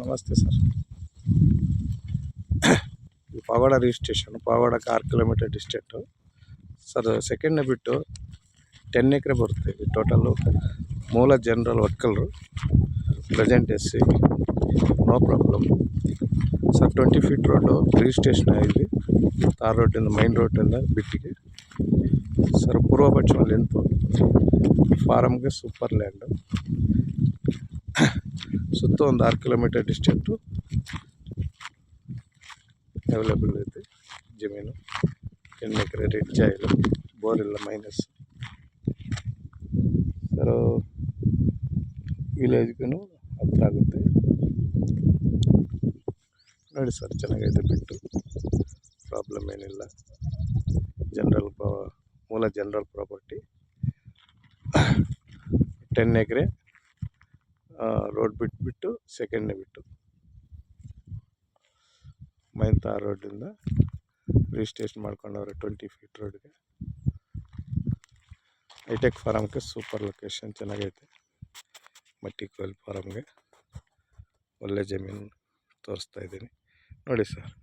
ನಮಸ್ತೆ sir. Pavagada registration, ಪಾವಗಡಕ್ಕೆ 6 kilometre distance sir. ಸೆಕೆಂಡ್ನೇ ಬಿಟ್ಟು 10 ಎಕರೆ ಬರುತ್ತೆ. ಟೋಟಲ್ಲು ಮೂಲ ಜನರಲ್ ಒಕ್ಕಲರು, present SC, no problem sir. 20 feet road registration ಆಗಿದೆ. ತಾರ್ ರೋಡಿಂದ ಮೈನ್ ರೋಡಿಂದ ಬಿಟ್ಟಿಗೆ ಸರ್. ಪೂರ್ವ ಪಶ್ಚಿಮ ಲೆಂತು, ಫಾರಮ್ಗೆ ಸೂಪರ್ ಲ್ಯಾಂಡು. ಸುತ್ತ ಒಂದು 6 ಕಿಲೋಮೀಟರ್ ಡಿಸ್ಟೆನ್ಸು ಅವೈಲೇಬಲ್ ಐತೆ ಜಮೀನು. 10 ಎಕರೆ ರೆಡ್ ಜಾಯಿಲು, ಬೋರಿಲ್ಲ, ಮೈನಸ್ ಸರ್. ವಿಲೇಜ್ಗೂ ಹತ್ರ ಆಗುತ್ತೆ ನೋಡಿ ಸರ್. ಚೆನ್ನಾಗೈತೆ ಬಿಟ್ಟು, ಪ್ರಾಬ್ಲಮ್ ಏನಿಲ್ಲ. ಮೂಲ ಜನರಲ್ ಪ್ರಾಪರ್ಟಿ. 10 ಎಕರೆ ರೋಡ್ ಬಿಟ್ಟು ಸೆಕೆಂಡ್ನೇ ಬಿಟ್ಟು ಮೈನ್ ತಾರ್ ರೋಡಿಂದ ರಿಜಿಸ್ಟ್ರೇಷನ್ ಮಾಡ್ಕೊಂಡವ್ರೆ. 20 ಫೀಟ್ ರೋಡ್ಗೆ ಹೈಟೆಕ್ ಫಾರಮ್ಗೆ ಸೂಪರ್ ಲೊಕೇಶನ್, ಚೆನ್ನಾಗೈತೆ. ಮಟ್ಟಿ ಕೊಯ್ಲ್ ಫಾರಮ್ಗೆ ಒಳ್ಳೆ ಜಮೀನು ತೋರಿಸ್ತಾ ಇದ್ದೀನಿ ನೋಡಿ ಸರ್.